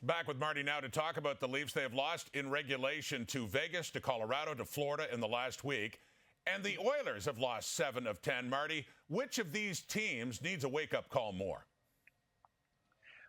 Back with Marty now to talk about the Leafs. They have lost in regulation to Vegas, to Colorado, to Florida in the last week. And the Oilers have lost 7 of 10. Marty, which of these teams needs a wake-up call more?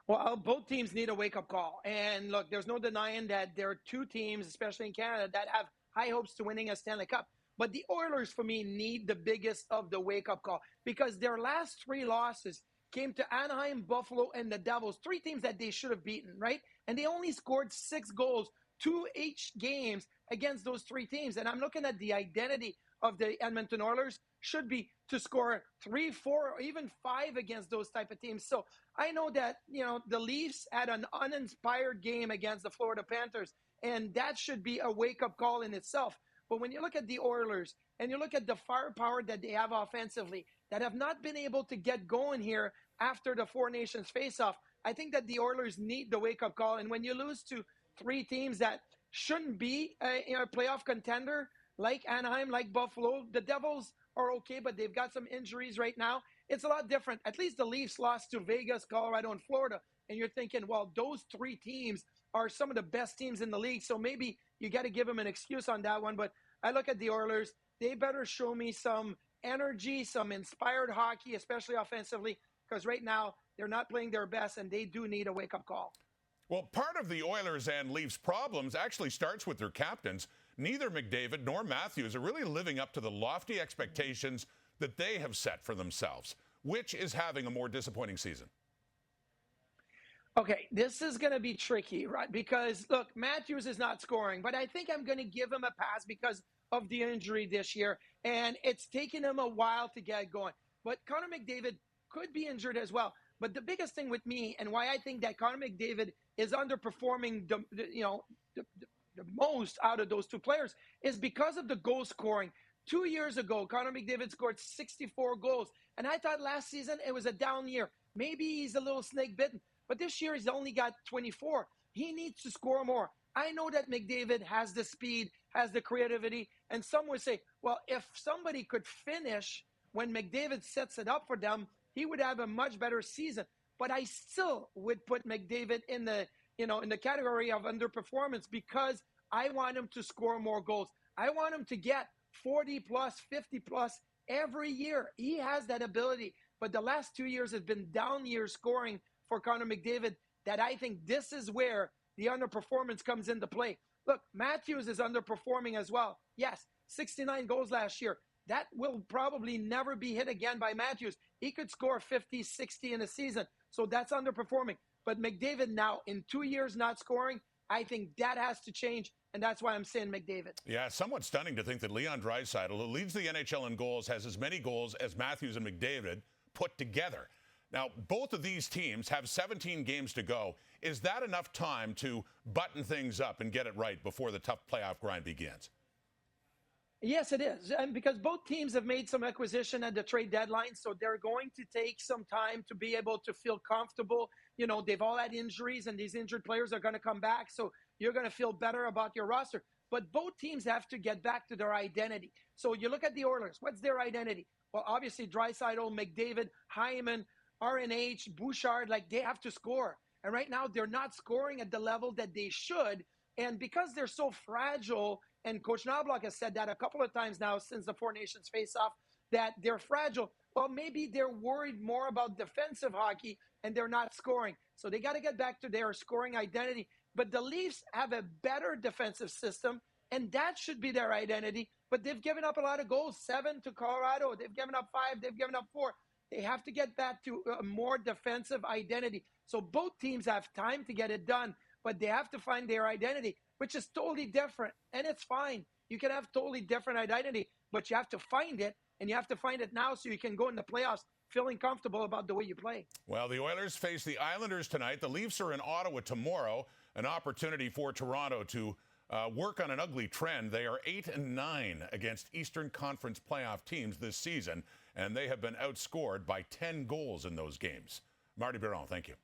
Well, both teams need a wake-up call. And look, there's no denying that there are two teams, especially in Canada, that have high hopes to winning a Stanley Cup. But the Oilers, for me, need the biggest of the wake-up call because their last 3 losses came to Anaheim, Buffalo, and the Devils, 3 teams that they should have beaten, right? And they only scored 6 goals, 2 each games against those 3 teams. And I'm looking at the identity of the Edmonton Oilers should be to score 3, 4, or even 5 against those type of teams. So I know that, the Leafs had an uninspired game against the Florida Panthers, and that should be a wake-up call in itself. But when you look at the Oilers and you look at the firepower that they have offensively that have not been able to get going here after the Four Nations face-off, I think that the Oilers need the wake-up call. And when you lose to 3 teams that shouldn't be a playoff contender, like Anaheim, like Buffalo, the Devils are okay, but they've got some injuries right now. It's a lot different. At least the Leafs lost to Vegas, Colorado, and Florida. And you're thinking, well, those 3 teams are some of the best teams in the league. So maybe you got to give them an excuse on that one. But I look at the Oilers. They better show me some energy, some inspired hockey, especially offensively, because right now they're not playing their best, and they do need a wake-up call. Well, part of the Oilers and Leafs problems actually starts with their captains. Neither McDavid nor Matthews are really living up to the lofty expectations that they have set for themselves. Which is having a more disappointing season? Okay, this is going to be tricky, right? Because, look, Matthews is not scoring, but I think I'm going to give him a pass because of the injury this year, and it's taken him a while to get going. But Connor McDavid could be injured as well. But the biggest thing with me and why I think that Connor McDavid is underperforming the most out of those 2 players is because of the goal scoring. 2 years ago, Connor McDavid scored 64 goals. And I thought last season it was a down year. Maybe he's a little snake bitten. But this year he's only got 24. He needs to score more. I know that McDavid has the speed, has the creativity. And some would say, well, if somebody could finish when McDavid sets it up for them, he would have a much better season. But I still would put McDavid in the category of underperformance because I want him to score more goals. I want him to get 40 plus, 50 plus every year. He has that ability. But the last 2 years have been down years scoring for Connor McDavid that I think this is where the underperformance comes into play. Look, Matthews is underperforming as well. Yes, 69 goals last year. That will probably never be hit again by Matthews. He could score 50, 60 in a season. So that's underperforming. But McDavid now, in 2 years not scoring, I think that has to change. And that's why I'm saying McDavid. Yeah, somewhat stunning to think that Leon Draisaitl, who leads the NHL in goals, has as many goals as Matthews and McDavid put together. Now, both of these teams have 17 games to go. Is that enough time to button things up and get it right before the tough playoff grind begins? Yes, it is. And because both teams have made some acquisition at the trade deadline, so they're going to take some time to be able to feel comfortable. They've all had injuries, and these injured players are going to come back, so you're going to feel better about your roster. But both teams have to get back to their identity. So you look at the Oilers. What's their identity? Well, obviously, Draisaitl, McDavid, Hyman, RNH, Bouchard, they have to score. And right now, they're not scoring at the level that they should. And because they're so fragile, and Coach Knobloch has said that a couple of times now since the Four Nations face-off, that they're fragile. Well, maybe they're worried more about defensive hockey, and they're not scoring. So they got to get back to their scoring identity. But the Leafs have a better defensive system, and that should be their identity. But they've given up a lot of goals, 7 to Colorado. They've given up 5. They've given up 4. They have to get back to a more defensive identity. So both teams have time to get it done, but they have to find their identity, which is totally different. And it's fine. You can have totally different identity, but you have to find it, and you have to find it now so you can go in the playoffs feeling comfortable about the way you play. Well, the Oilers face the Islanders tonight. The Leafs are in Ottawa tomorrow, an opportunity for Toronto to work on an ugly trend. They are 8-9 against Eastern Conference playoff teams this season, and they have been outscored by 10 goals in those games. Martin Biron, thank you.